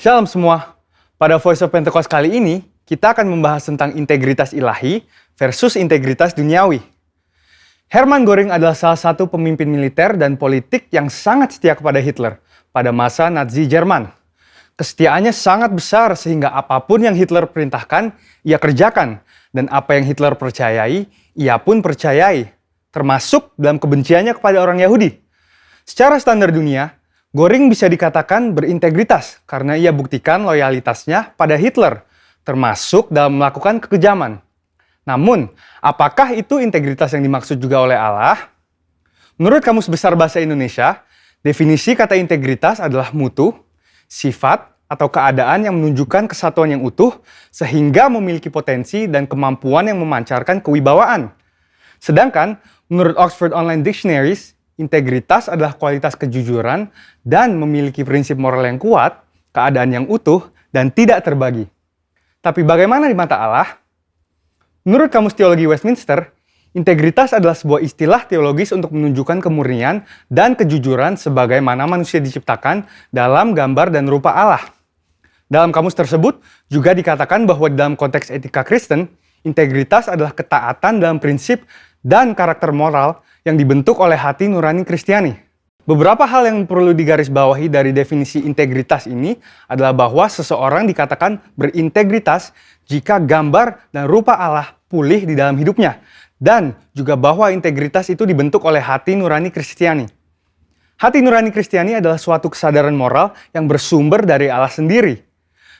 Shalom semua. Pada Voice of Pentecost kali ini, kita akan membahas tentang integritas ilahi versus integritas duniawi. Hermann Göring adalah salah satu pemimpin militer dan politik yang sangat setia kepada Hitler pada masa Nazi Jerman. Kesetiaannya sangat besar sehingga apapun yang Hitler perintahkan, ia kerjakan. Dan apa yang Hitler percayai, ia pun percayai. Termasuk dalam kebenciannya kepada orang Yahudi. Secara standar dunia, Göring bisa dikatakan berintegritas karena ia buktikan loyalitasnya pada Hitler, termasuk dalam melakukan kekejaman. Namun, apakah itu integritas yang dimaksud juga oleh Allah? Menurut Kamus Besar Bahasa Indonesia, definisi kata integritas adalah mutu, sifat, atau keadaan yang menunjukkan kesatuan yang utuh sehingga memiliki potensi dan kemampuan yang memancarkan kewibawaan. Sedangkan, menurut Oxford Online Dictionaries, integritas adalah kualitas kejujuran dan memiliki prinsip moral yang kuat, keadaan yang utuh, dan tidak terbagi. Tapi bagaimana di mata Allah? Menurut Kamus Teologi Westminster, integritas adalah sebuah istilah teologis untuk menunjukkan kemurnian dan kejujuran sebagaimana manusia diciptakan dalam gambar dan rupa Allah. Dalam kamus tersebut juga dikatakan bahwa dalam konteks etika Kristen, integritas adalah ketaatan dalam prinsip dan karakter moral yang dibentuk oleh hati nurani Kristiani. Beberapa hal yang perlu digarisbawahi dari definisi integritas ini adalah bahwa seseorang dikatakan berintegritas jika gambar dan rupa Allah pulih di dalam hidupnya, dan juga bahwa integritas itu dibentuk oleh hati nurani Kristiani. Hati nurani Kristiani adalah suatu kesadaran moral yang bersumber dari Allah sendiri.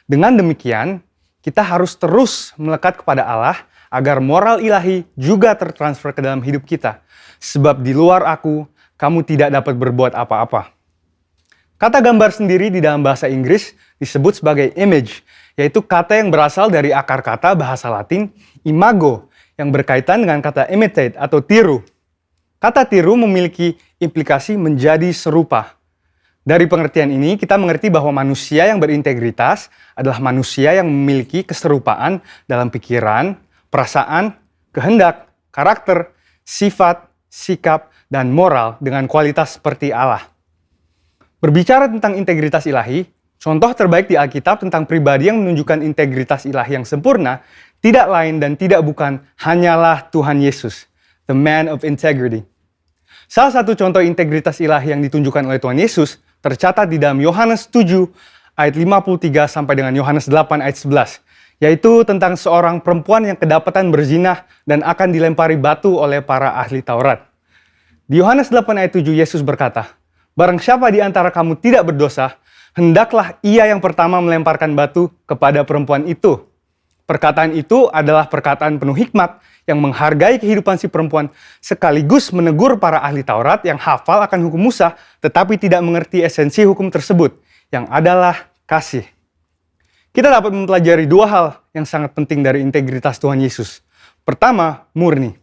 Dengan demikian, kita harus terus melekat kepada Allah agar moral ilahi juga tertransfer ke dalam hidup kita. Sebab di luar aku, kamu tidak dapat berbuat apa-apa. Kata gambar sendiri di dalam bahasa Inggris disebut sebagai image, yaitu kata yang berasal dari akar kata bahasa Latin imago, yang berkaitan dengan kata imitate atau tiru. Kata tiru memiliki implikasi menjadi serupa. Dari pengertian ini, kita mengerti bahwa manusia yang berintegritas adalah manusia yang memiliki keserupaan dalam pikiran, perasaan, kehendak, karakter, sifat, sikap, dan moral dengan kualitas seperti Allah. Berbicara tentang integritas ilahi, contoh terbaik di Alkitab tentang pribadi yang menunjukkan integritas ilahi yang sempurna tidak lain dan tidak bukan hanyalah Tuhan Yesus, the man of integrity. Salah satu contoh integritas ilahi yang ditunjukkan oleh Tuhan Yesus tercatat di dalam Yohanes 7 ayat 53 sampai dengan Yohanes 8 ayat 11, yaitu tentang seorang perempuan yang kedapatan berzinah dan akan dilempari batu oleh para ahli Taurat. Di Yohanes 8 ayat 7 Yesus berkata, "Barang siapa di antara kamu tidak berdosa, hendaklah ia yang pertama melemparkan batu kepada perempuan itu." Perkataan itu adalah perkataan penuh hikmat yang menghargai kehidupan si perempuan sekaligus menegur para ahli Taurat yang hafal akan hukum Musa tetapi tidak mengerti esensi hukum tersebut yang adalah kasih. Kita dapat mempelajari dua hal yang sangat penting dari integritas Tuhan Yesus. Pertama, murni.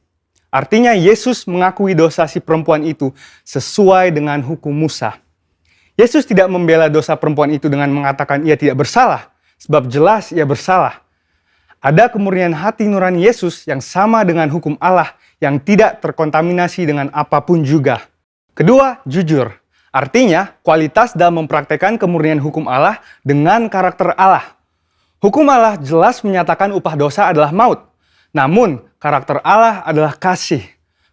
Artinya Yesus mengakui dosa si perempuan itu sesuai dengan hukum Musa. Yesus tidak membela dosa perempuan itu dengan mengatakan ia tidak bersalah, sebab jelas ia bersalah. Ada kemurnian hati nurani Yesus yang sama dengan hukum Allah yang tidak terkontaminasi dengan apapun juga. Kedua, jujur. Artinya, kualitas dalam mempraktekkan kemurnian hukum Allah dengan karakter Allah. Hukum Allah jelas menyatakan upah dosa adalah maut. Namun, karakter Allah adalah kasih.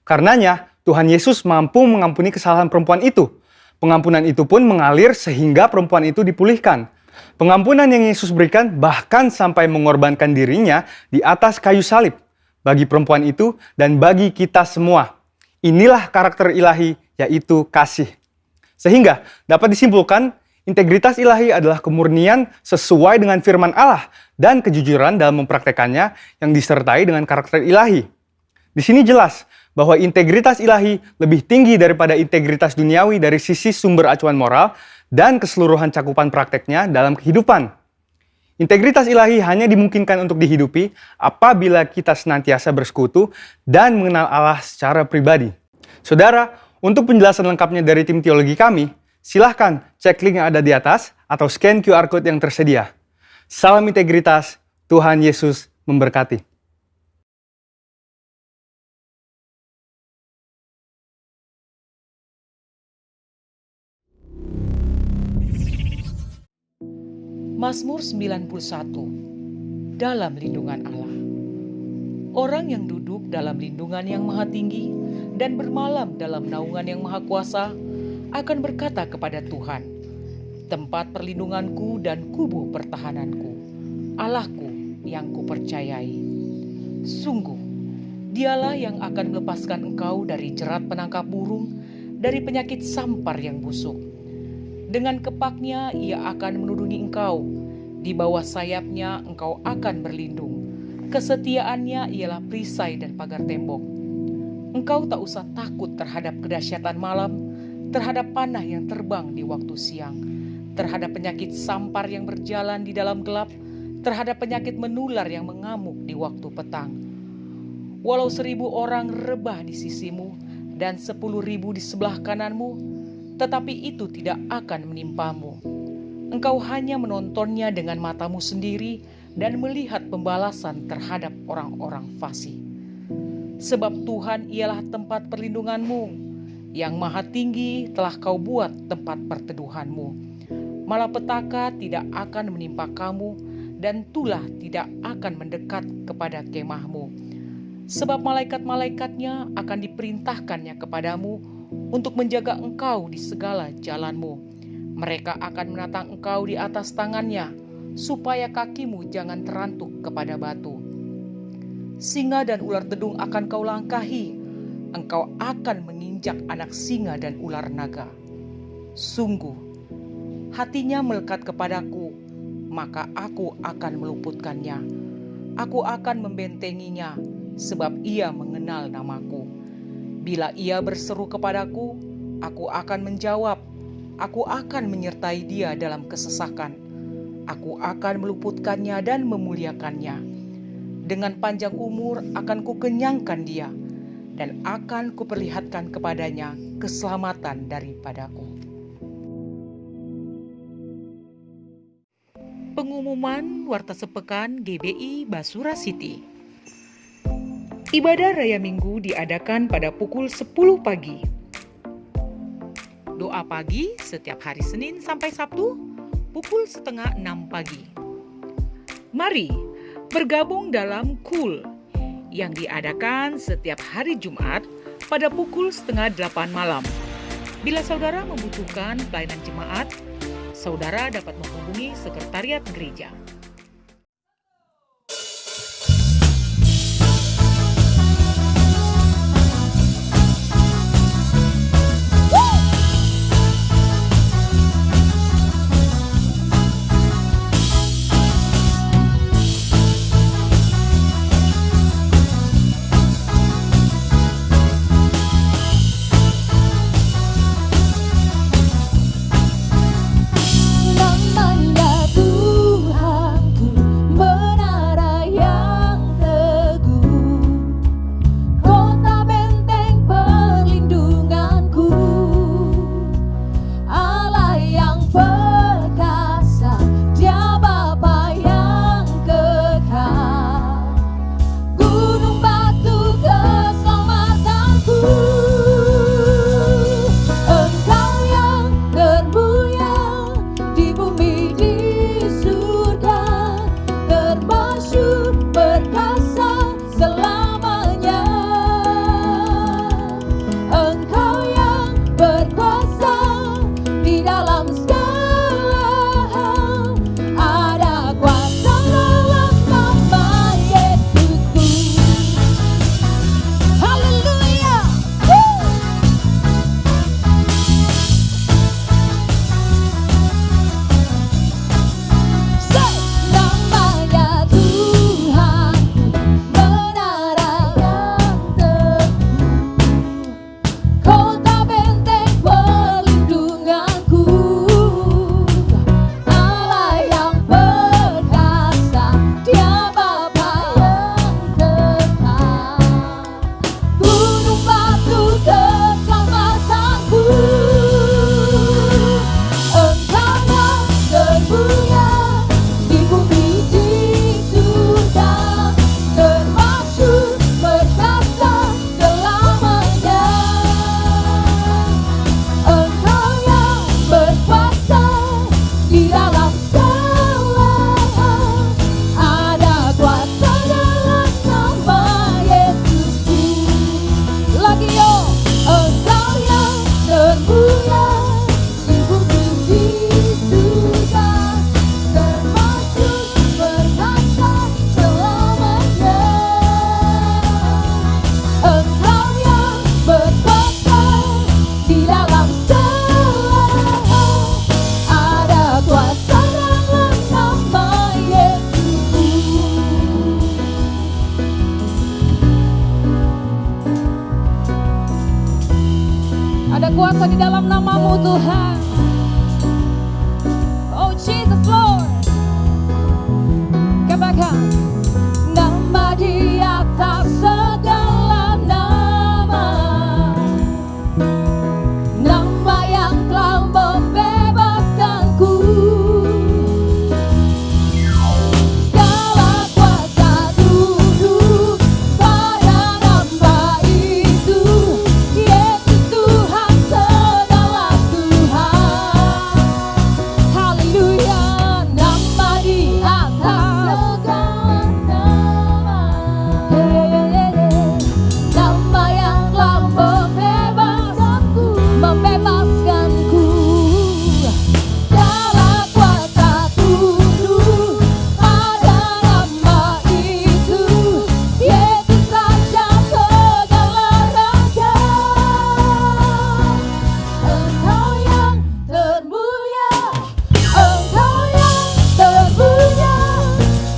Karenanya, Tuhan Yesus mampu mengampuni kesalahan perempuan itu. Pengampunan itu pun mengalir sehingga perempuan itu dipulihkan. Pengampunan yang Yesus berikan bahkan sampai mengorbankan dirinya di atas kayu salib bagi perempuan itu dan bagi kita semua. Inilah karakter ilahi, yaitu kasih. Sehingga dapat disimpulkan, integritas ilahi adalah kemurnian sesuai dengan firman Allah dan kejujuran dalam mempraktekannya yang disertai dengan karakter ilahi. Di sini jelas bahwa integritas ilahi lebih tinggi daripada integritas duniawi dari sisi sumber acuan moral dan keseluruhan cakupan prakteknya dalam kehidupan. Integritas ilahi hanya dimungkinkan untuk dihidupi apabila kita senantiasa bersekutu dan mengenal Allah secara pribadi. Saudara, untuk penjelasan lengkapnya dari tim teologi kami, silahkan cek link yang ada di atas atau scan QR Code yang tersedia. Salam integritas, Tuhan Yesus memberkati. Mazmur 91. Dalam lindungan Allah. Orang yang duduk dalam lindungan yang maha tinggi dan bermalam dalam naungan yang maha kuasa akan berkata kepada Tuhan, tempat perlindunganku dan kubu pertahananku, Allahku yang kupercayai. Sungguh, dialah yang akan melepaskan engkau dari jerat penangkap burung, dari penyakit sampar yang busuk. Dengan kepaknya ia akan menudungi engkau, di bawah sayapnya engkau akan berlindung. Kesetiaannya ialah perisai dan pagar tembok. Engkau tak usah takut terhadap kedahsyatan malam, terhadap panah yang terbang di waktu siang, terhadap penyakit sampar yang berjalan di dalam gelap, terhadap penyakit menular yang mengamuk di waktu petang. Walau 1.000 orang rebah di sisimu dan 10.000 di sebelah kananmu, tetapi itu tidak akan menimpamu. Engkau hanya menontonnya dengan matamu sendiri dan melihat pembalasan terhadap orang-orang fasik. Sebab Tuhan ialah tempat perlindunganmu, yang maha tinggi telah kau buat tempat perteduhanmu. Malapetaka tidak akan menimpa kamu, dan tulah tidak akan mendekat kepada kemahmu. Sebab malaikat-malaikatnya akan diperintahkannya kepadamu untuk menjaga engkau di segala jalanmu. Mereka akan menatang engkau di atas tangannya, supaya kakimu jangan terantuk kepada batu. Singa dan ular dedung akan kau langkahi, engkau akan menginjak anak singa dan ular naga. Sungguh, hatinya melekat kepadaku, maka aku akan meluputkannya. Aku akan membentenginya, sebab ia mengenal namaku. Bila ia berseru kepadaku, aku akan menjawab. Aku akan menyertai dia dalam kesesakan. Aku akan meluputkannya dan memuliakannya. Dengan panjang umur akan kukenyangkan dia, dan akan kuperlihatkan kepadanya keselamatan daripadaku. Pengumuman Warta Sepekan GBI Basura City. Ibadah Raya Minggu diadakan pada pukul 10 pagi. Doa pagi setiap hari Senin sampai Sabtu pukul 5:30 pagi. Mari bergabung dalam KUL yang diadakan setiap hari Jumat pada pukul 7:30 malam. Bila saudara membutuhkan pelayanan jemaat, saudara dapat menghubungi sekretariat gereja. Namanya Tuhan kuasa di dalam nama-Mu Tuhan. Oh Jesus Lord. Katakan, nama di atas segala nama, nama yang telah membebaskanku. Segala kuasa tunduk pada nama itu, Yesus Tuhan segala Tuhan. Haleluya, nama di atas segala nama, nama yang telah membebaskanku. Segala kuasa tunduk pada nama itu, Yesus Raja segala raja. Engkau yang termulia, Engkau yang termulia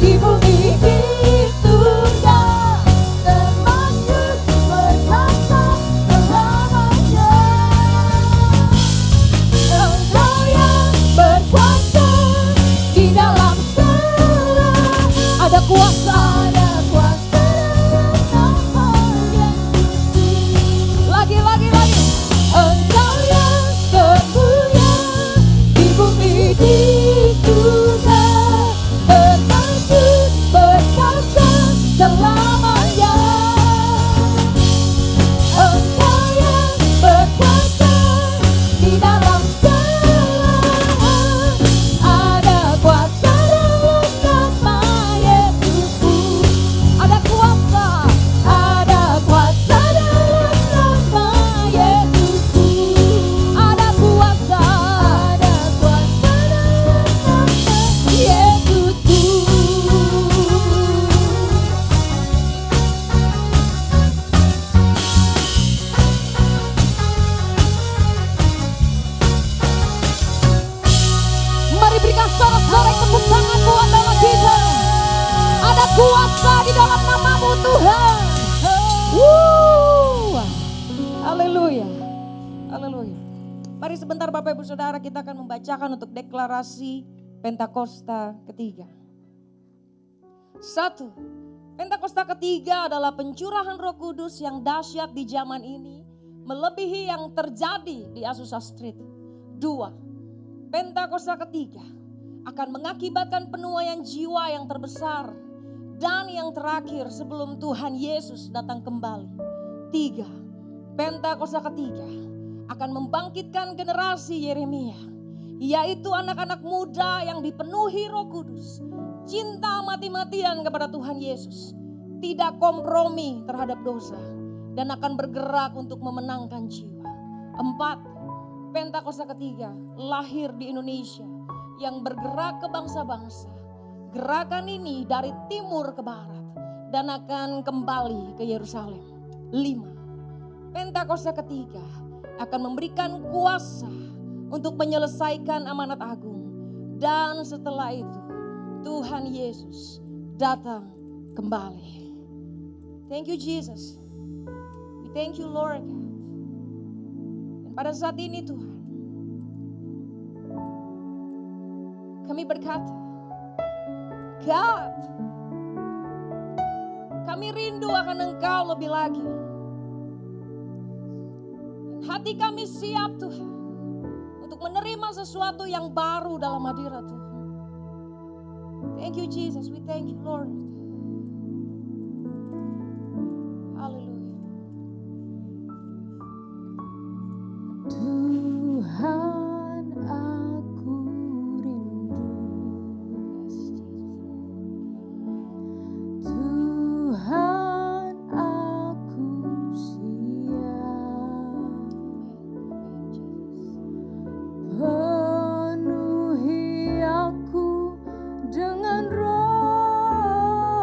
di bumi di surga, termasyhur berkata selamanya. Engkau yang berkuasa di dalam segala, ada kuasa dalam nama Yesus. Lagi. Engkau yang termulia di bumi di surga, termasyhur berkata selamanya. Engkau yang berkuasa di dalam segala, ada kuasa dalam nama Yesusku. Ada kuasa dalam nama Yesusku. Ada kuasa dalam nama Yesusku. Mari berikan sorak-sorai tepuk tangan buat nama kita. Ada kuasa di dalam nama-Mu Tuhan. Haleluya. Haleluya. Mari sebentar Bapak Ibu Saudara, kita akan membacakan untuk deklarasi Pentakosta ketiga. 1. Pentakosta ketiga adalah pencurahan Roh Kudus yang dahsyat di zaman ini, melebihi yang terjadi di Azusa Street. 2. Pentakosta ketiga akan mengakibatkan penuaian jiwa yang terbesar dan yang terakhir sebelum Tuhan Yesus datang kembali. 3. Pentakosta ketiga akan membangkitkan generasi Yeremia, yaitu anak-anak muda yang dipenuhi Roh Kudus, cinta mati-matian kepada Tuhan Yesus, tidak kompromi terhadap dosa, dan akan bergerak untuk memenangkan jiwa. 4. Pentakosta ketiga lahir di Indonesia yang bergerak ke bangsa-bangsa. Gerakan ini dari timur ke barat dan akan kembali ke Yerusalem. 5. Pentakosta ketiga akan memberikan kuasa untuk menyelesaikan amanat agung. Dan setelah itu Tuhan Yesus datang kembali. Thank you Jesus. We thank you Lord God. Dan pada saat ini Tuhan, kami berkata, God, kami rindu akan Engkau lebih lagi. Hati kami siap Tuhan untuk menerima sesuatu yang baru dalam hadirat Tuhan. Thank you Jesus, we thank you Lord. Haleluya. Tuhan aku rindu, Tuhan aku siap, penuhi aku dengan roh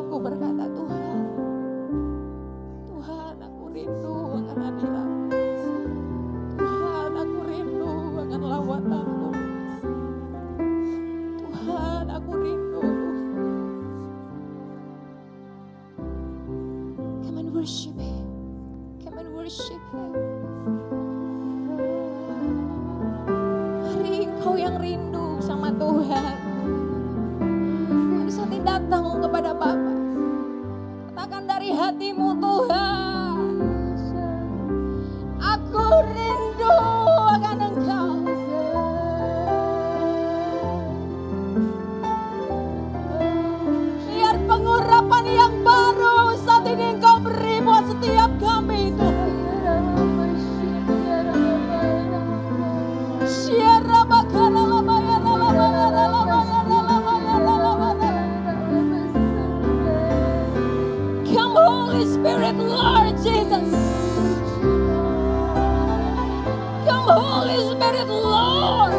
Aku berkata, Tuhan, Tuhan, aku rindu akan hadirat-Mu. Tuhan, aku rindu akan lawatan-Mu. Tuhan, aku rindu. Come and worship Him. Come and worship Him. Hari engkau yang rindu sama Tuhan, bisa datang kepada Bapa. Katakan dari hatimu, Tuhan, aku rindu akan Engkau. Biar pengurapan yang baru saat ini Engkau beri buat setiap kami, Tuhan. Come Holy Spirit, Lord Jesus. Come Holy Spirit, Lord.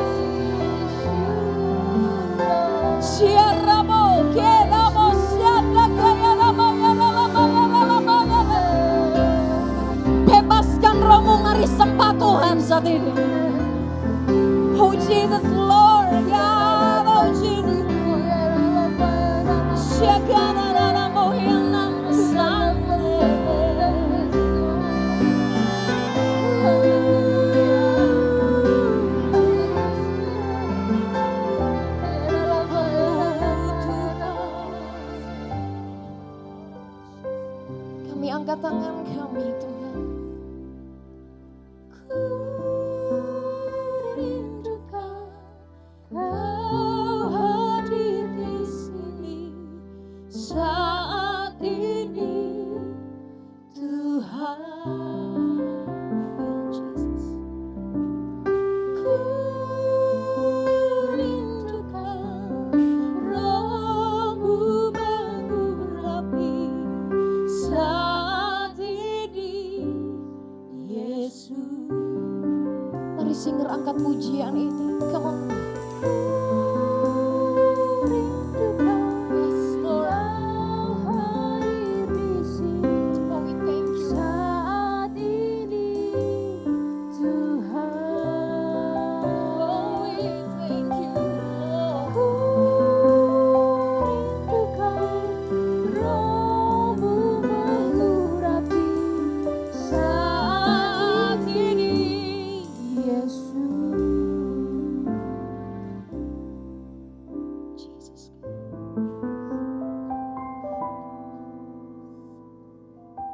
Siarabo, kerabo, siada, kayarabo, yaralabo, yaralabo, yaralabo. Bebaskan rohmu ngarisempah Tuhan saat ini. Oh Jesus, Lord God, oh Jesus, Shakanaramo yanam sande. Kami angkat tangan kami, Tuhan. Rindukan Kau hadir di sini saat ini, Tuhan. Jesus. Ku rindukan Roh-Mu mengurapi saat ini, Yesus. Mari singer angkat pujian itu. Come on. Yes, Lord. Oh, we thank you. Saat ini, Tuhan. Oh, we thank you, Lord. Ku rindukan Roh-Mu mengurapi saat ini, Yesus. Jesus.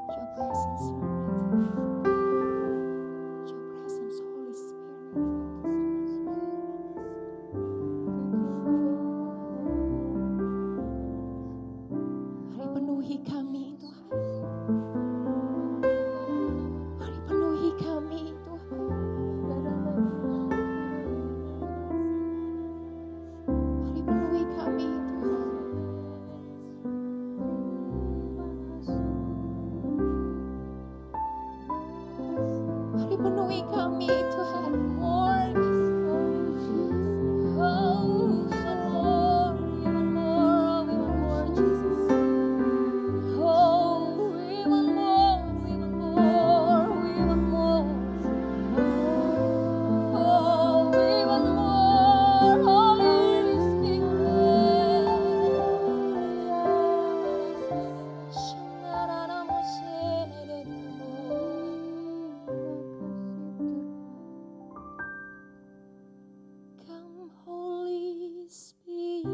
Your presence, Lord. Your presence, Holy Spirit. Mari penuhi kami, Tuhan. Mari penuhi kami, Tuhan. Mari penuhi kami, Tuhan. Mari penuhi kami, Tuhan. More. Oh, even more, even more, even more, Jesus. Oh, even more, even more, even more. Oh, even more, Holy Spirit. Come, Holy Spirit,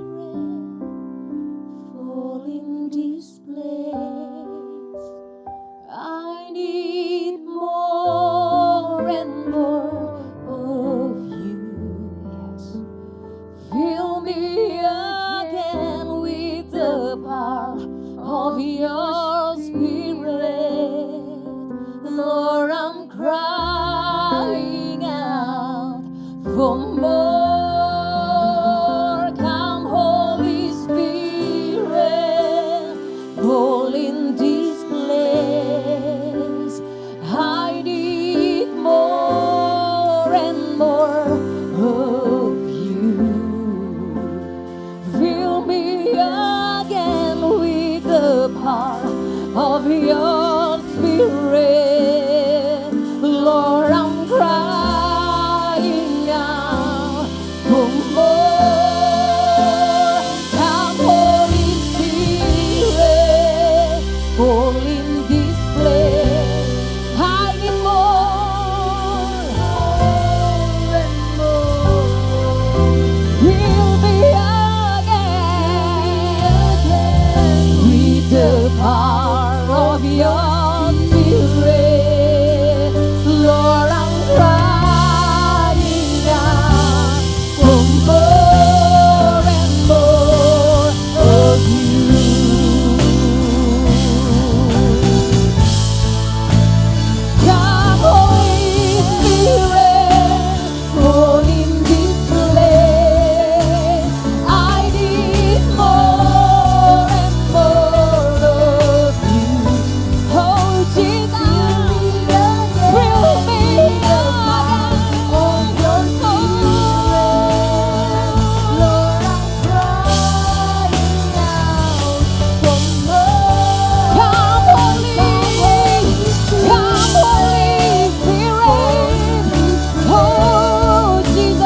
fall in this place. I need more and more of you. Yes. Fill me again with the power of your Spirit. Lord, I'm crying out for more. Come, Holy Spirit, fall in power of your Spirit. Lord, I'm crying out for more. Come, Holy Spirit, fall in this place. I need more and more. Fill me again with the power of your Spirit. Lord, I'm crying out for more and more of you. Come, Holy Spirit, fall in this place. I need more and more of you. Oh, Jesus, fill me again with your Spirit. Lord, I'm crying out for more. Come, Holy Spirit. Oh, Jesus,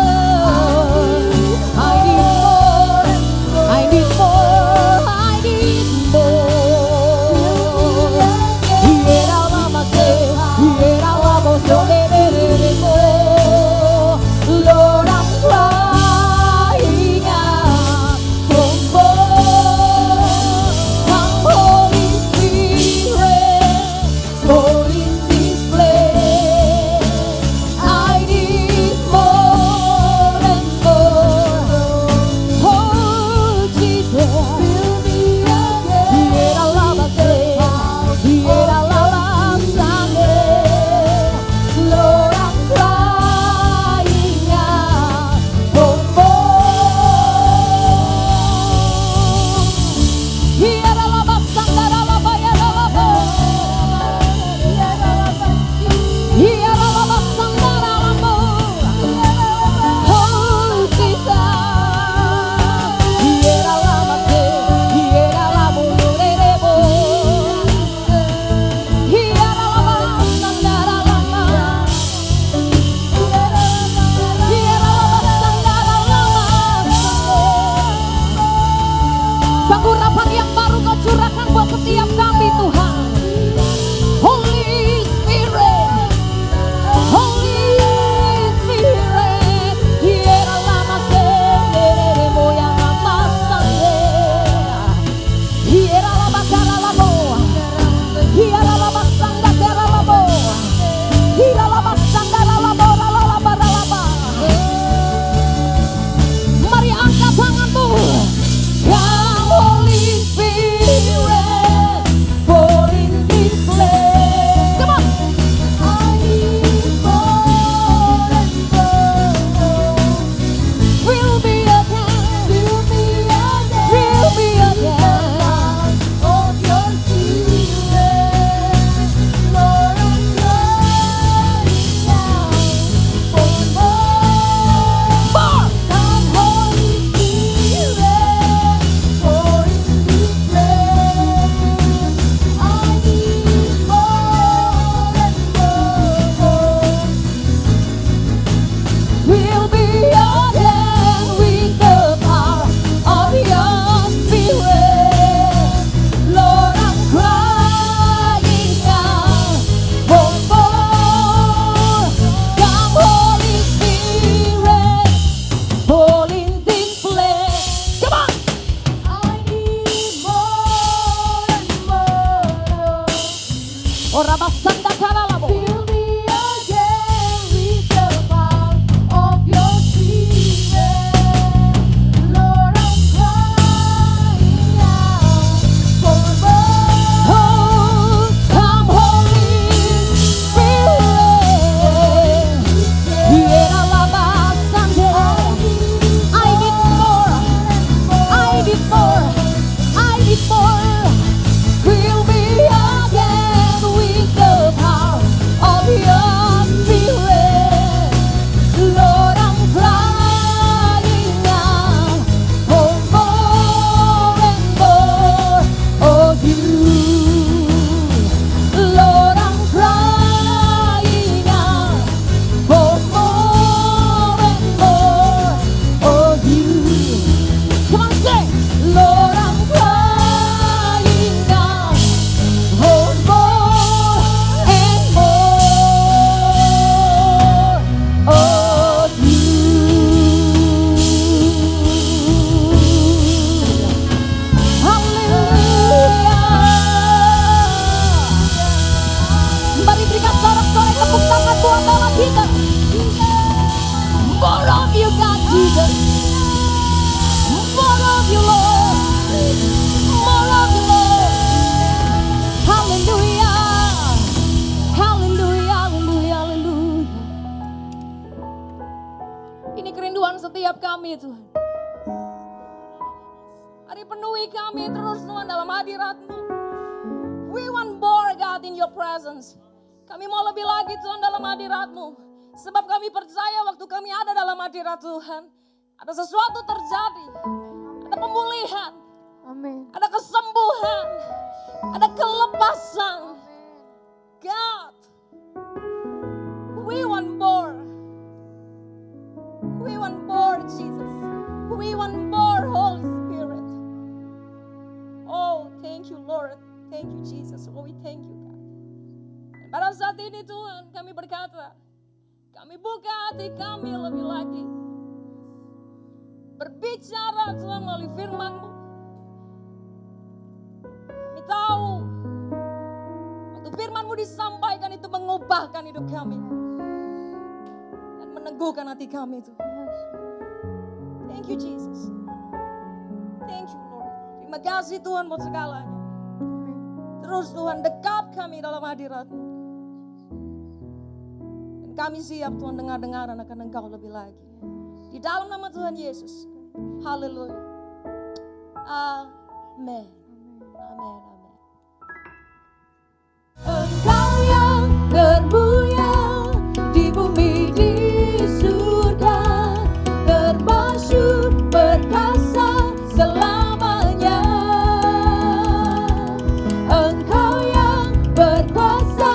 I need more. I need more. Hiera lama se, hiera lama solereremo. Lord, I'm crying out for more. Come, Holy Spirit, fall in this place. I need more and more. Oh, Jesus, fill me again. Hiera lama se, hiera lama sane. Lord, I'm crying out for more. Hiera lama sandara lama yera lama. Hiera lama sandara lama. Oh, Jesus. Hiera lama se, hiera lama lurerebo. Hiera lama sandara lama. Hiera lama sandara lama. Pengurapan yang baru Kau curahkan buat setiap kami, Tuhan. Holy Spirit, Holy Spirit, hiera lama sendere moya lama sande, hiera lama kara lamo, hiera lama sanda kara lamo, hiera lama sanda lamo lama lama. Mari angkat tanganmu. Come, Holy Spirit, fall in this place. Come on. I need more and more. Fill me again. Fill me again. Fill me again. Of your Spirit. Lord, I'm crying out for more. More. Come, Holy Spirit, fall in this place. I need more and more. Fill me again with the power of your Spirit. Lord, I'm crying out for more. Come, Holy Spirit, fall in this place. Come on. I need more and more. Ora basanda karalabo. Fill me again with the power of your Spirit. Lord, I'm crying out for more. Oh, come, Holy Spirit. Hiera lama sande. I need more. I need more. I need more. Fill me again with the power kami Tuhan. Hari penuhi kami terus Tuhan dalam hadirat-Mu. We want more God in your presence. Kami mau lebih lagi Tuhan dalam hadirat-Mu. Sebab kami percaya waktu kami ada dalam hadirat Tuhan, ada sesuatu terjadi. Ada pemulihan. Amin. Ada kesembuhan. Ada kelepasan. God, we want more. We want more Jesus. We want more Holy Spirit. Oh, thank you Lord. Thank you Jesus. Oh, we thank you God. Dan pada saat ini Tuhan kami berkata, kami buka hati kami lebih lagi. Berbicara Tuhan melalui firman-Mu. Kami tahu waktu firman-Mu disampaikan itu mengubahkan hidup kami. Dan meneguhkan hati kami Tuhan. Thank you Jesus. Thank you Lord. Terima kasih Tuhan buat segalanya. Terus Tuhan dekat kami dalam hadirat-Mu. Dan kami siap Tuhan dengar-dengaran akan Engkau lebih lagi. Di dalam nama Tuhan Yesus. Haleluya. Amin. Amin. Amin. Engkau yang termulia di bumi di surga, termasyhur perkasa selamanya. Engkau yang berkuasa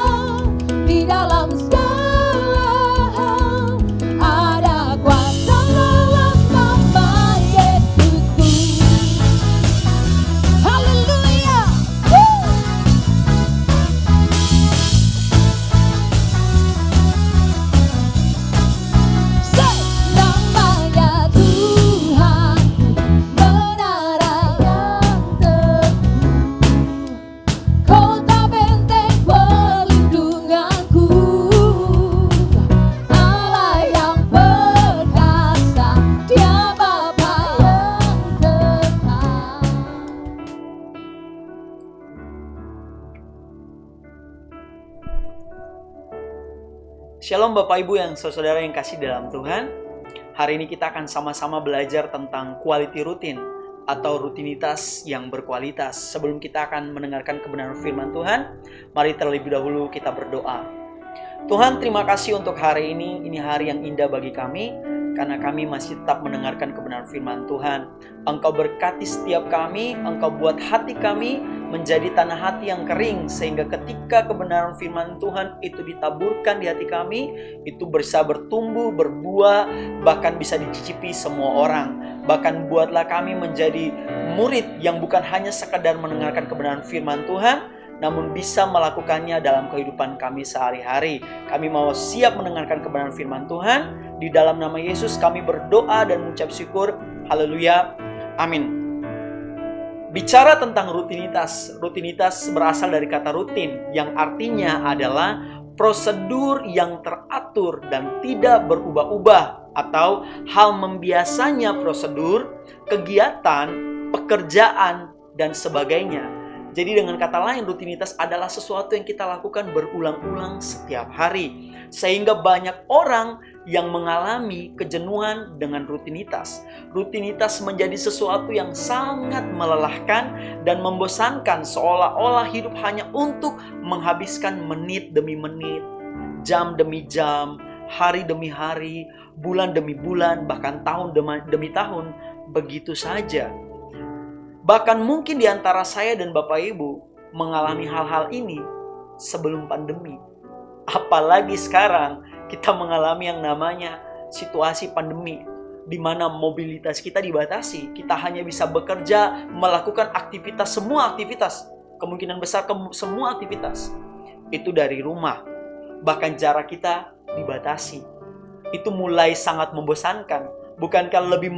di dalam segala hal, ada kuasa dalam nama Yesusku. Haleluya. Namanya Tuhan menara yang teguh, kota benteng perlindunganku, Allah yang perkasa, Dia Bapa yang kekal. Shalom Bapak Ibu yang saudara yang kasih dalam Tuhan. Hari ini kita akan sama-sama belajar tentang quality routine atau rutinitas yang berkualitas. Sebelum kita akan mendengarkan kebenaran firman Tuhan, mari terlebih dahulu kita berdoa. Tuhan, terima kasih untuk hari ini. Ini hari yang indah bagi kami karena kami masih tetap mendengarkan kebenaran firman Tuhan. Engkau berkati setiap kami, Engkau buat hati kami menjadi tanah hati yang kering, sehingga ketika kebenaran firman Tuhan itu ditaburkan di hati kami, itu bisa bertumbuh, berbuah, bahkan bisa dicicipi semua orang. Bahkan buatlah kami menjadi murid yang bukan hanya sekadar mendengarkan kebenaran firman Tuhan, namun bisa melakukannya dalam kehidupan kami sehari-hari. Kami mau siap mendengarkan kebenaran firman Tuhan. Di dalam nama Yesus kami berdoa dan mengucap syukur. Haleluya. Amin. Bicara tentang rutinitas. Rutinitas berasal dari kata rutin, yang artinya adalah prosedur yang teratur dan tidak berubah-ubah, atau hal membiasanya prosedur, kegiatan, pekerjaan, dan sebagainya. Jadi dengan kata lain, rutinitas adalah sesuatu yang kita lakukan berulang-ulang setiap hari. Sehingga banyak orang yang mengalami kejenuhan dengan rutinitas. Rutinitas menjadi sesuatu yang sangat melelahkan dan membosankan, seolah-olah hidup hanya untuk menghabiskan menit demi menit, jam demi jam, hari demi hari, bulan demi bulan, bahkan tahun demi tahun, begitu saja. Bahkan mungkin di antara saya dan Bapak Ibu mengalami hal-hal ini sebelum pandemi. Apalagi sekarang kita mengalami yang namanya situasi pandemi, di mana mobilitas kita dibatasi. Kita hanya bisa bekerja, melakukan aktivitas, semua aktivitas, kemungkinan besar semua aktivitas itu dari rumah. Bahkan jarak kita dibatasi. Itu mulai sangat membosankan. Bukankah lebih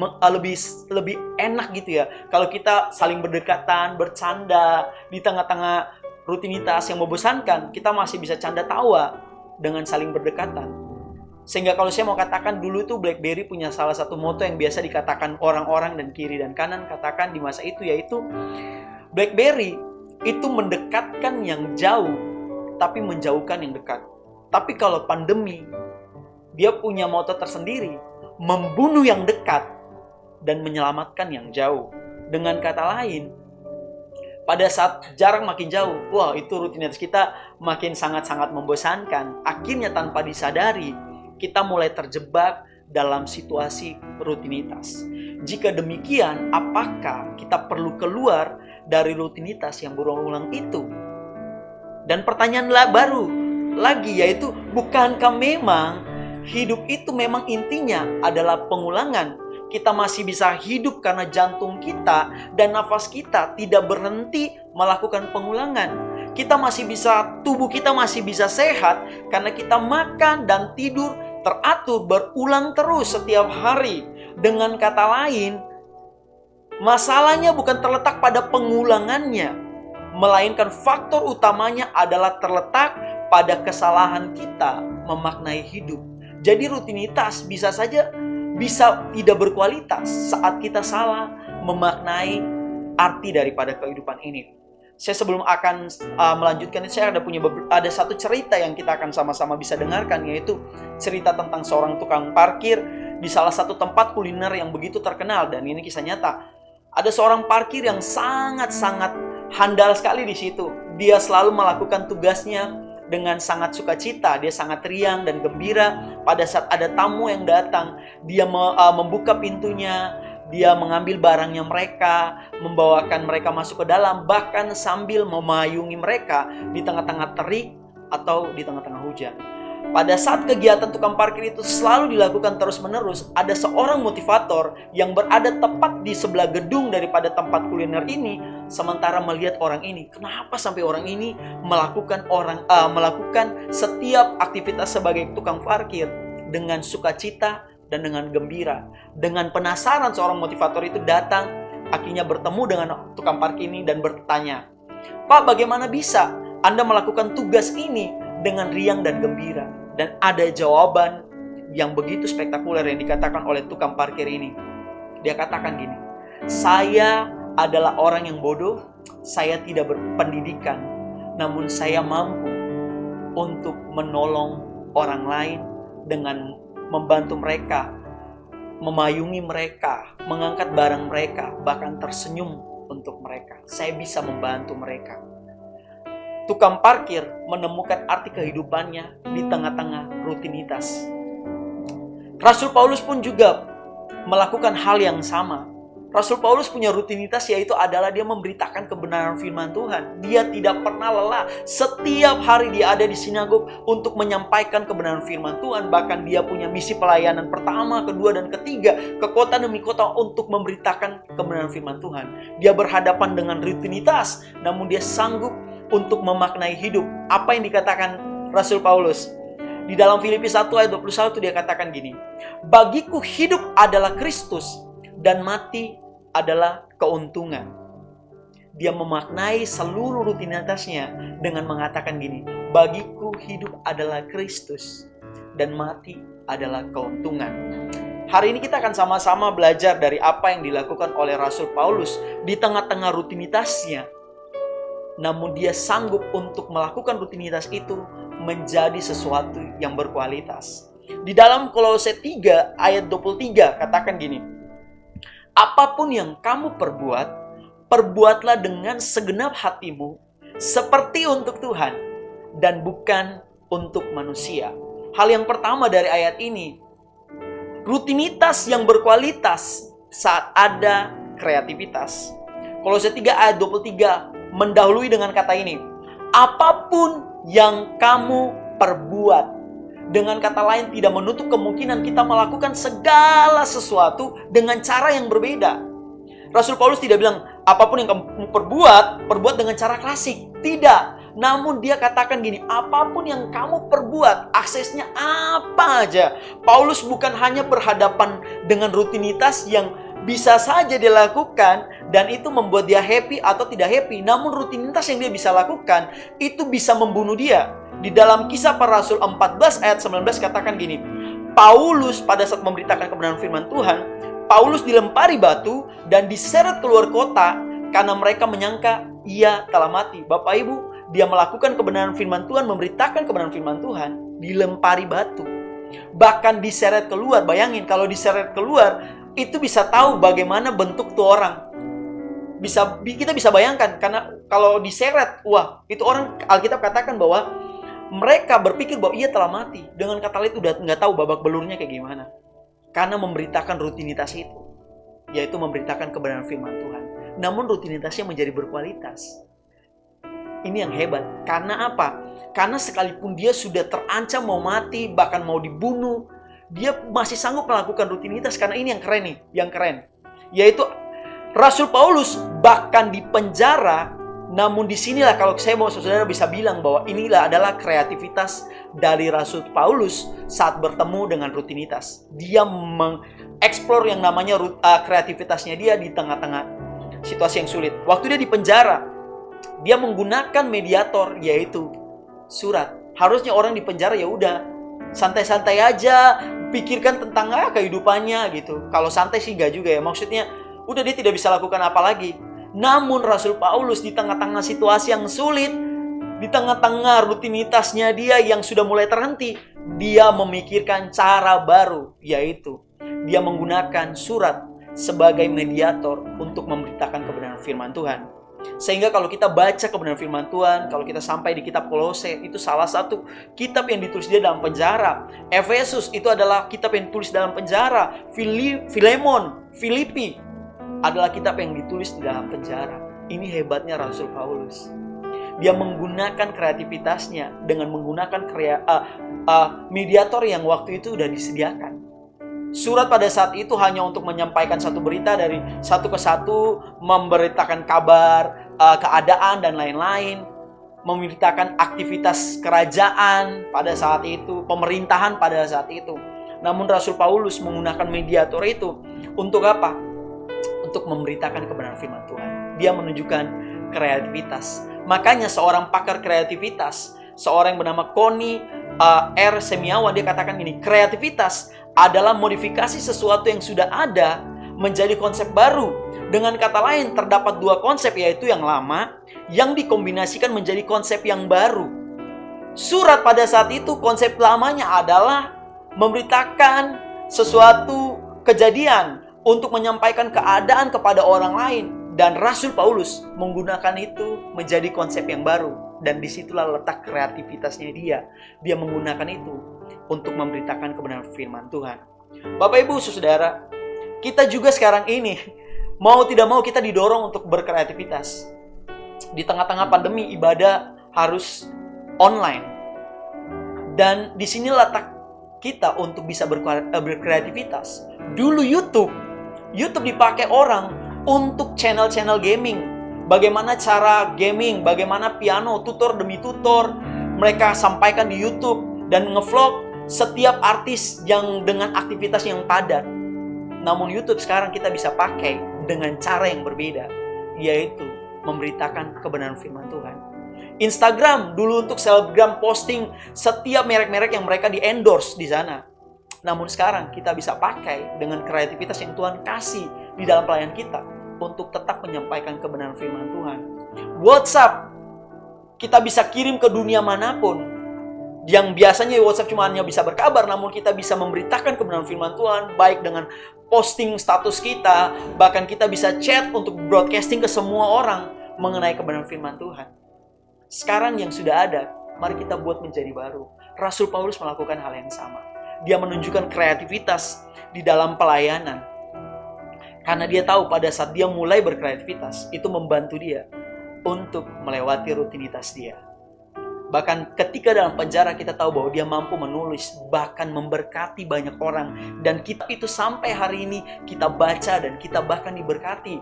enak gitu ya kalau kita saling berdekatan, bercanda di tengah-tengah rutinitas yang membosankan, kita masih bisa canda tawa dengan saling berdekatan. Sehingga kalau saya mau katakan, dulu tuh BlackBerry punya salah satu moto yang biasa dikatakan orang-orang dan kiri dan kanan katakan di masa itu, yaitu BlackBerry itu mendekatkan yang jauh tapi menjauhkan yang dekat. Tapi kalau pandemi, dia punya moto tersendiri, membunuh yang dekat dan menyelamatkan yang jauh. Dengan kata lain, pada saat jarak makin jauh, wah itu rutinitas kita makin sangat-sangat membosankan. Akhirnya tanpa disadari, kita mulai terjebak dalam situasi rutinitas. Jika demikian, apakah kita perlu keluar dari rutinitas yang berulang-ulang itu? Dan pertanyaan baru lagi yaitu, bukankah memang hidup itu memang intinya adalah pengulangan? Kita masih bisa hidup karena jantung kita dan nafas kita tidak berhenti melakukan pengulangan. Kita masih bisa, tubuh kita masih bisa sehat karena kita makan dan tidur teratur berulang terus setiap hari. Dengan kata lain, masalahnya bukan terletak pada pengulangannya, melainkan faktor utamanya adalah terletak pada kesalahan kita memaknai hidup. Jadi rutinitas bisa tidak berkualitas saat kita salah memaknai arti daripada kehidupan ini. Saya sebelum akan melanjutkan, saya ada satu cerita yang kita akan sama-sama bisa dengarkan, yaitu cerita tentang seorang tukang parkir di salah satu tempat kuliner yang begitu terkenal, dan ini kisah nyata. Ada seorang parkir yang sangat-sangat handal sekali di situ. Dia selalu melakukan tugasnya dengan sangat sukacita. Dia sangat riang dan gembira pada saat ada tamu yang datang. Dia membuka pintunya, dia mengambil barangnya mereka, membawakan mereka masuk ke dalam, bahkan sambil memayungi mereka di tengah-tengah terik atau di tengah-tengah hujan. Pada saat kegiatan tukang parkir itu selalu dilakukan terus-menerus, ada seorang motivator yang berada tepat di sebelah gedung daripada tempat kuliner ini, sementara melihat orang ini. Kenapa sampai orang ini melakukan setiap aktivitas sebagai tukang parkir dengan sukacita dan dengan gembira. Dengan penasaran, seorang motivator itu datang, akhirnya bertemu dengan tukang parkir ini dan bertanya, "Pak, bagaimana bisa Anda melakukan tugas ini dengan riang dan gembira?" Dan ada jawaban yang begitu spektakuler yang dikatakan oleh tukang parkir ini. Dia katakan gini, "Saya adalah orang yang bodoh, saya tidak berpendidikan, namun saya mampu untuk menolong orang lain dengan membantu mereka, memayungi mereka, mengangkat barang mereka, bahkan tersenyum untuk mereka. Saya bisa membantu mereka." Tukang parkir menemukan arti kehidupannya di tengah-tengah rutinitas. Rasul Paulus pun juga melakukan hal yang sama. Rasul Paulus punya rutinitas, yaitu adalah dia memberitakan kebenaran firman Tuhan. Dia tidak pernah lelah. Setiap hari dia ada di sinagog untuk menyampaikan kebenaran firman Tuhan. Bahkan dia punya misi pelayanan pertama, kedua, dan ketiga ke kota demi kota untuk memberitakan kebenaran firman Tuhan. Dia berhadapan dengan rutinitas, namun dia sanggup untuk memaknai hidup. Apa yang dikatakan Rasul Paulus? Di dalam Filipi 1 ayat 21 dia katakan gini, "Bagiku hidup adalah Kristus dan mati adalah keuntungan." Dia memaknai seluruh rutinitasnya dengan mengatakan gini, "Bagiku hidup adalah Kristus dan mati adalah keuntungan." Hari ini kita akan sama-sama belajar dari apa yang dilakukan oleh Rasul Paulus di tengah-tengah rutinitasnya. Namun dia sanggup untuk melakukan rutinitas itu menjadi sesuatu yang berkualitas. Di dalam Kolose 3 ayat 23 katakan gini, "Apapun yang kamu perbuat, perbuatlah dengan segenap hatimu seperti untuk Tuhan dan bukan untuk manusia." Hal yang pertama dari ayat ini, rutinitas yang berkualitas saat ada kreativitas. Kolose 3 ayat 23 mendahului dengan kata ini, "Apapun yang kamu perbuat." Dengan kata lain, tidak menutup kemungkinan kita melakukan segala sesuatu dengan cara yang berbeda. Rasul Paulus tidak bilang, apapun yang kamu perbuat dengan cara klasik. Tidak. Namun dia katakan gini, apapun yang kamu perbuat, aksesnya apa aja. Paulus bukan hanya berhadapan dengan rutinitas yang bisa saja dilakukan dan itu membuat dia happy atau tidak happy. Namun rutinitas yang dia bisa lakukan itu bisa membunuh dia. Di dalam Kisah Para Rasul 14 ayat 19 katakan gini, Paulus pada saat memberitakan kebenaran firman Tuhan, Paulus dilempari batu dan diseret keluar kota karena mereka menyangka ia telah mati. Bapak Ibu, dia melakukan kebenaran firman Tuhan, memberitakan kebenaran firman Tuhan, dilempari batu. Bahkan diseret keluar. Bayangin kalau diseret keluar, itu bisa tahu bagaimana bentuk tuh orang. Kita bisa bayangkan, karena kalau diseret, wah, itu orang, Alkitab katakan bahwa mereka berpikir bahwa ia telah mati. Dengan kata lain udah nggak tahu babak belurnya kayak gimana. Karena memberitakan rutinitas itu, yaitu memberitakan kebenaran firman Tuhan. Namun rutinitasnya menjadi berkualitas. Ini yang hebat. Karena apa? Karena sekalipun dia sudah terancam mau mati, bahkan mau dibunuh, dia masih sanggup melakukan rutinitas. Karena ini yang keren nih, yang keren. Yaitu Rasul Paulus bahkan di penjara. Namun disinilah kalau saya mau saudara bisa bilang bahwa inilah adalah kreativitas dari Rasul Paulus saat bertemu dengan rutinitas. Dia mengeksplor yang namanya kreativitasnya dia di tengah-tengah situasi yang sulit. Waktu dia di penjara, dia menggunakan mediator, yaitu surat. Harusnya orang di penjara ya udah santai-santai aja, pikirkan tentang kehidupannya gitu. Kalau santai sih enggak juga ya. Maksudnya udah dia tidak bisa lakukan apa lagi. Namun Rasul Paulus di tengah-tengah situasi yang sulit, di tengah-tengah rutinitasnya dia yang sudah mulai terhenti, dia memikirkan cara baru, yaitu dia menggunakan surat sebagai mediator untuk memberitakan kebenaran firman Tuhan. Sehingga kalau kita baca kebenaran firman Tuhan, kalau kita sampai di kitab Kolose, itu salah satu kitab yang ditulis dia dalam penjara. Efesus itu adalah kitab yang ditulis dalam penjara. Filemon, Filipi adalah kitab yang ditulis di dalam penjara. Ini hebatnya Rasul Paulus. Dia menggunakan kreativitasnya dengan menggunakan mediator yang waktu itu sudah disediakan. Surat pada saat itu hanya untuk menyampaikan satu berita dari satu ke satu, memberitakan kabar, keadaan dan lain-lain, memberitakan aktivitas kerajaan pada saat itu, pemerintahan pada saat itu. Namun Rasul Paulus menggunakan mediator itu untuk apa? Untuk memberitakan kebenaran firman Tuhan. Dia menunjukkan kreativitas. Makanya seorang pakar kreativitas, seorang yang bernama Connie R. Semiawan, dia katakan gini, kreativitas adalah modifikasi sesuatu yang sudah ada menjadi konsep baru. Dengan kata lain, terdapat dua konsep, yaitu yang lama yang dikombinasikan menjadi konsep yang baru. Surat pada saat itu konsep lamanya adalah memberitakan sesuatu kejadian untuk menyampaikan keadaan kepada orang lain. Dan Rasul Paulus menggunakan itu menjadi konsep yang baru. Dan disitulah letak kreativitasnya dia. Dia menggunakan itu untuk memberitakan kebenaran firman Tuhan. Bapak Ibu Saudara, kita juga sekarang ini mau tidak mau kita didorong untuk berkreativitas. Di tengah-tengah pandemi ibadah harus online. Dan di sini letak kita untuk bisa berkreativitas. Dulu YouTube dipakai orang untuk channel-channel gaming. Bagaimana cara gaming, bagaimana piano, tutor demi tutor mereka sampaikan di YouTube dan ngevlog setiap artis yang dengan aktivitas yang padat. Namun YouTube sekarang kita bisa pakai dengan cara yang berbeda, yaitu memberitakan kebenaran firman Tuhan. Instagram dulu untuk selebgram posting setiap merek-merek yang mereka di-endorse di sana. Namun sekarang kita bisa pakai dengan kreativitas yang Tuhan kasih di dalam pelayanan kita untuk tetap menyampaikan kebenaran firman Tuhan. WhatsApp kita bisa kirim ke dunia manapun. Yang biasanya WhatsApp cuma hanya bisa berkabar, namun kita bisa memberitakan kebenaran firman Tuhan baik dengan posting status kita, bahkan kita bisa chat untuk broadcasting ke semua orang mengenai kebenaran firman Tuhan. Sekarang yang sudah ada, mari kita buat menjadi baru. Rasul Paulus melakukan hal yang sama. Dia menunjukkan kreativitas di dalam pelayanan. Karena dia tahu pada saat dia mulai berkreativitas, itu membantu dia untuk melewati rutinitas dia. Bahkan ketika dalam penjara kita tahu bahwa dia mampu menulis, bahkan memberkati banyak orang. Dan kitab itu sampai hari ini kita baca dan kita bahkan diberkati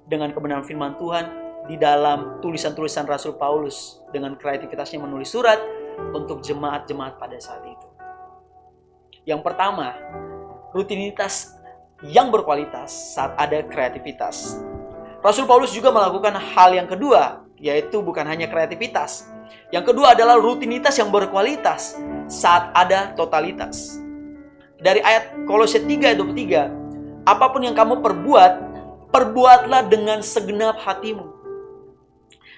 dengan kebenaran firman Tuhan di dalam tulisan-tulisan Rasul Paulus dengan kreativitasnya menulis surat untuk jemaat-jemaat pada saat itu. Yang pertama, rutinitas yang berkualitas saat ada kreativitas. Rasul Paulus juga melakukan hal yang kedua, yaitu bukan hanya kreativitas. Yang kedua adalah rutinitas yang berkualitas saat ada totalitas. Dari ayat Kolose 3 ayat 23, apapun yang kamu perbuat, perbuatlah dengan segenap hatimu.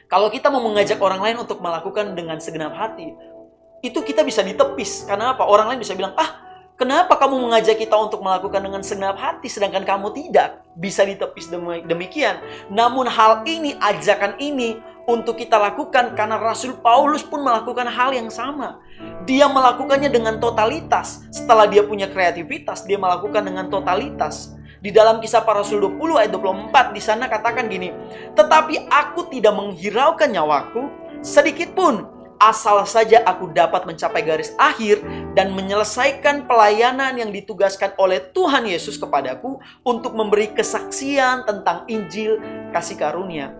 Kalau kita mau mengajak orang lain untuk melakukan dengan segenap hati, itu kita bisa ditepis. Karena apa? Orang lain bisa bilang, Kenapa kamu mengajak kita untuk melakukan dengan segenap hati sedangkan kamu tidak bisa ditepis demikian? Namun hal ini, ajakan ini untuk kita lakukan karena Rasul Paulus pun melakukan hal yang sama. Dia melakukannya dengan totalitas. Setelah dia punya kreativitas, dia melakukan dengan totalitas. Di dalam Kisah Para Rasul 20 ayat 24 di sana katakan gini, "Tetapi aku tidak menghiraukan nyawaku sedikit pun, asal saja aku dapat mencapai garis akhir dan menyelesaikan pelayanan yang ditugaskan oleh Tuhan Yesus kepadaku untuk memberi kesaksian tentang Injil kasih karunia."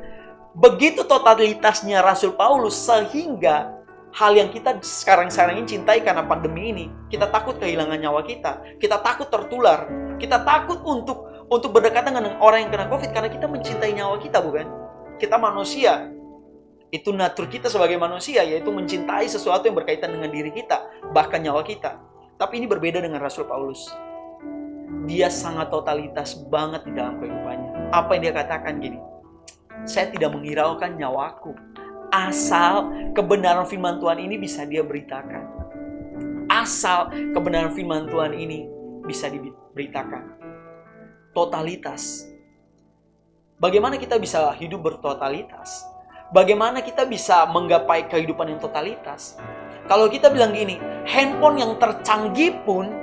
Begitu totalitasnya Rasul Paulus sehingga hal yang kita sekarang ini cintai karena pandemi ini, kita takut kehilangan nyawa kita takut tertular, kita takut untuk berdekatan dengan orang yang kena COVID karena kita mencintai nyawa kita, bukan? Kita manusia. Itu natur kita sebagai manusia, yaitu mencintai sesuatu yang berkaitan dengan diri kita, bahkan nyawa kita. Tapi ini berbeda dengan Rasul Paulus. Dia sangat totalitas banget di dalam kehidupannya. Apa yang dia katakan gini, "Saya tidak menghiraukan nyawaku, asal kebenaran firman Tuhan ini bisa dia beritakan." Asal kebenaran firman Tuhan ini bisa diberitakan. Totalitas. Bagaimana kita bisa hidup bertotalitas? Bagaimana kita bisa menggapai kehidupan yang totalitas? Kalau kita bilang gini, handphone yang tercanggih pun,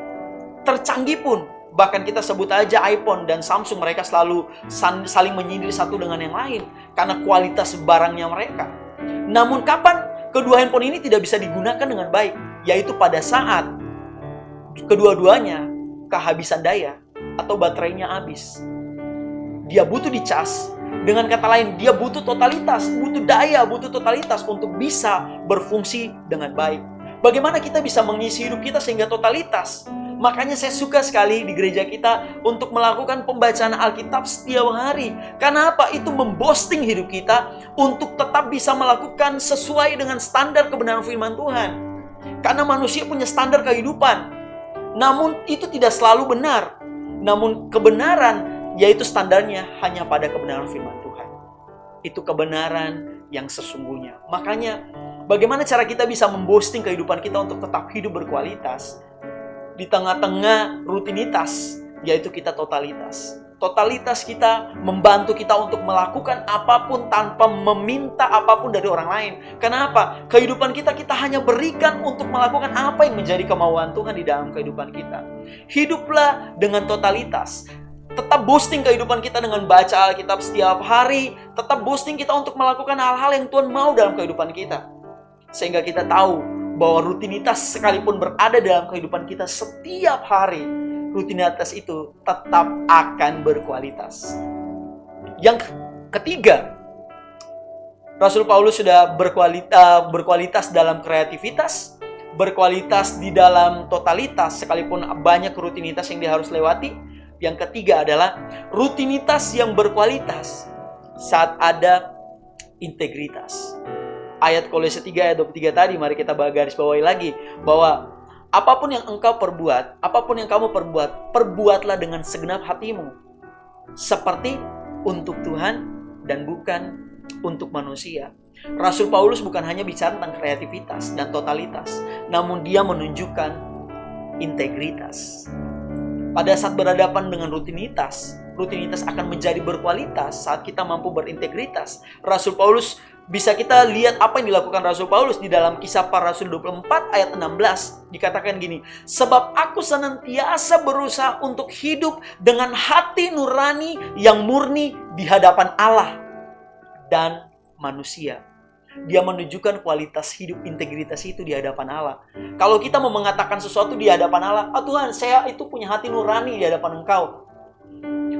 bahkan kita sebut aja iPhone dan Samsung, mereka selalu saling menyindir satu dengan yang lain karena kualitas barangnya mereka. Namun kapan kedua handphone ini tidak bisa digunakan dengan baik? Yaitu pada saat kedua-duanya kehabisan daya atau baterainya habis. Dia butuh dicas. Dengan kata lain, dia butuh totalitas, butuh daya, butuh totalitas untuk bisa berfungsi dengan baik. Bagaimana kita bisa mengisi hidup kita sehingga totalitas? Makanya saya suka sekali di gereja kita untuk melakukan pembacaan Alkitab setiap hari. Karena apa? Itu memboosting hidup kita untuk tetap bisa melakukan sesuai dengan standar kebenaran firman Tuhan. Karena manusia punya standar kehidupan. Namun itu tidak selalu benar. Namun kebenaran, yaitu standarnya hanya pada kebenaran firman Tuhan. Itu kebenaran yang sesungguhnya. Makanya bagaimana cara kita bisa memboosting kehidupan kita untuk tetap hidup berkualitas? Di tengah-tengah rutinitas, yaitu kita totalitas. Totalitas kita membantu kita untuk melakukan apapun tanpa meminta apapun dari orang lain. Kenapa? Kehidupan kita hanya berikan untuk melakukan apa yang menjadi kemauan Tuhan di dalam kehidupan kita. Hiduplah dengan totalitas. Tetap boosting kehidupan kita dengan baca Alkitab setiap hari. Tetap boosting kita untuk melakukan hal-hal yang Tuhan mau dalam kehidupan kita. Sehingga kita tahu bahwa rutinitas sekalipun berada dalam kehidupan kita setiap hari, rutinitas itu tetap akan berkualitas. Yang ketiga, Rasul Paulus sudah berkualitas dalam kreativitas, berkualitas di dalam totalitas sekalipun banyak rutinitas yang dia harus lewati. Yang ketiga adalah rutinitas yang berkualitas saat ada integritas. Ayat Kolose 3 ayat 23 tadi, mari kita garis bawahi lagi bahwa apapun yang engkau perbuat, apapun yang kamu perbuat, perbuatlah dengan segenap hatimu, seperti untuk Tuhan dan bukan untuk manusia. Rasul Paulus bukan hanya bicara tentang kreativitas dan totalitas, namun dia menunjukkan integritas. Pada saat berhadapan dengan rutinitas akan menjadi berkualitas saat kita mampu berintegritas. Rasul Paulus, bisa kita lihat apa yang dilakukan Rasul Paulus di dalam Kisah Para Rasul 24 ayat 16. Dikatakan gini, "Sebab aku senantiasa berusaha untuk hidup dengan hati nurani yang murni di hadapan Allah dan manusia." Dia menunjukkan kualitas hidup integritas itu di hadapan Allah. Kalau kita mau mengatakan sesuatu di hadapan Allah, Tuhan, saya itu punya hati nurani di hadapan Engkau.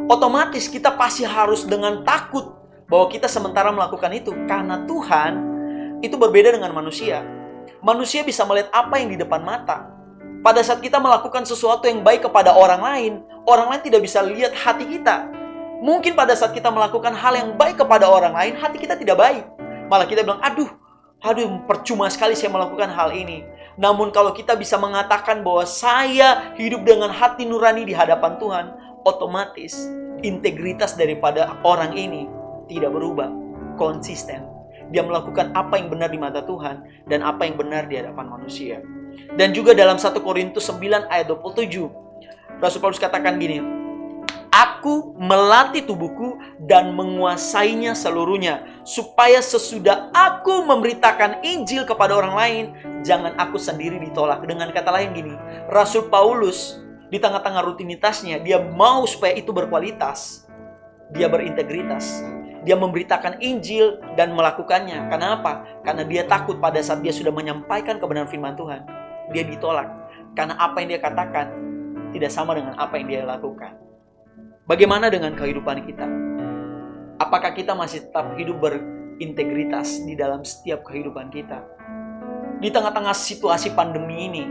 Otomatis kita pasti harus dengan takut bahwa kita sementara melakukan itu. Karena Tuhan itu berbeda dengan manusia. Manusia bisa melihat apa yang di depan mata. Pada saat kita melakukan sesuatu yang baik kepada orang lain tidak bisa lihat hati kita. Mungkin pada saat kita melakukan hal yang baik kepada orang lain, hati kita tidak baik. Malah kita bilang, aduh, percuma sekali saya melakukan hal ini. Namun kalau kita bisa mengatakan bahwa saya hidup dengan hati nurani di hadapan Tuhan, otomatis integritas daripada orang ini tidak berubah, konsisten. Dia melakukan apa yang benar di mata Tuhan dan apa yang benar di hadapan manusia. Dan juga dalam 1 Korintus 9 ayat 27, Rasul Paulus katakan gini, aku melatih tubuhku dan menguasainya seluruhnya, supaya sesudah aku memberitakan Injil kepada orang lain, jangan aku sendiri ditolak. Dengan kata lain gini, Rasul Paulus di tengah-tengah rutinitasnya, dia mau supaya itu berkualitas. Dia berintegritas. Dia memberitakan Injil dan melakukannya. Karena apa? Karena dia takut pada saat dia sudah menyampaikan kebenaran firman Tuhan, dia ditolak. Karena apa yang dia katakan tidak sama dengan apa yang dia lakukan. Bagaimana dengan kehidupan kita? Apakah kita masih tetap hidup berintegritas di dalam setiap kehidupan kita? Di tengah-tengah situasi pandemi ini,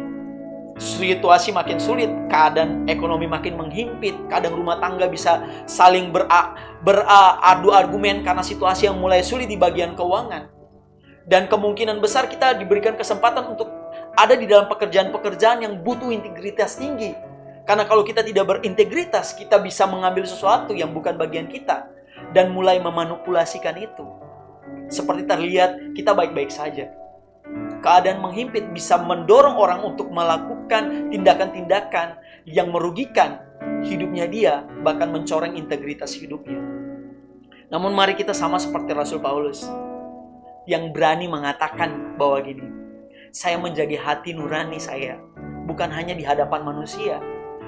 situasi makin sulit, keadaan ekonomi makin menghimpit, kadang rumah tangga bisa saling beradu argumen karena situasi yang mulai sulit di bagian keuangan. Dan kemungkinan besar kita diberikan kesempatan untuk ada di dalam pekerjaan-pekerjaan yang butuh integritas tinggi. Karena kalau kita tidak berintegritas, kita bisa mengambil sesuatu yang bukan bagian kita dan mulai memanipulasikan itu. Seperti terlihat kita baik-baik saja. Keadaan menghimpit bisa mendorong orang untuk melakukan tindakan-tindakan yang merugikan hidupnya dia, bahkan mencoreng integritas hidupnya. Namun mari kita sama seperti Rasul Paulus yang berani mengatakan bahwa gini, saya menjaga hati nurani saya, bukan hanya di hadapan manusia.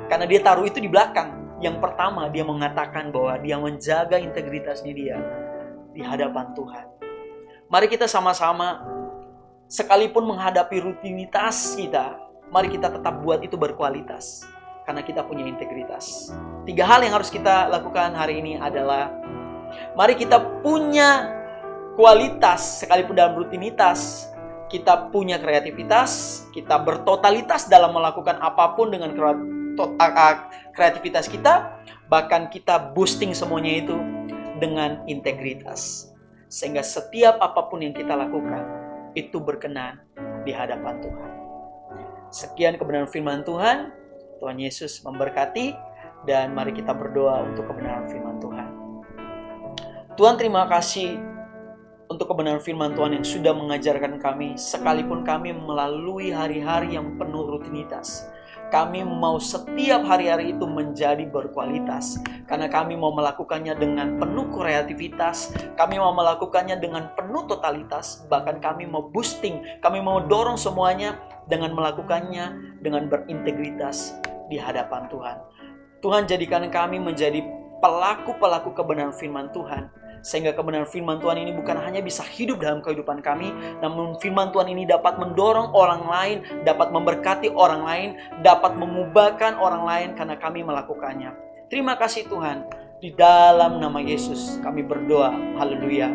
Karena dia taruh itu di belakang. Yang pertama, dia mengatakan bahwa dia menjaga integritasnya dia di hadapan Tuhan. Mari kita sama-sama, sekalipun menghadapi rutinitas kita, mari kita tetap buat itu berkualitas. Karena kita punya integritas. 3 hal yang harus kita lakukan hari ini adalah, mari kita punya kualitas sekalipun dalam rutinitas. Kita punya kreativitas, kita bertotalitas dalam melakukan apapun dengan kreativitas kita, bahkan kita boosting semuanya itu dengan integritas, sehingga setiap apapun yang kita lakukan itu berkenan di hadapan Tuhan. Sekian kebenaran firman Tuhan. Tuhan Yesus memberkati, dan mari kita berdoa untuk kebenaran firman Tuhan. Tuhan, terima kasih untuk kebenaran firman Tuhan yang sudah mengajarkan kami, sekalipun kami melalui hari-hari yang penuh rutinitas. Kami mau setiap hari-hari itu menjadi berkualitas. Karena kami mau melakukannya dengan penuh kreativitas. Kami mau melakukannya dengan penuh totalitas. Bahkan kami mau boosting. Kami mau dorong semuanya dengan melakukannya dengan berintegritas di hadapan Tuhan. Tuhan, jadikan kami menjadi pelaku-pelaku kebenaran firman Tuhan. Sehingga kebenaran firman Tuhan ini bukan hanya bisa hidup dalam kehidupan kami, namun firman Tuhan ini dapat mendorong orang lain, dapat memberkati orang lain, dapat mengubahkan orang lain karena kami melakukannya. Terima kasih Tuhan. Di dalam nama Yesus kami berdoa. Haleluya.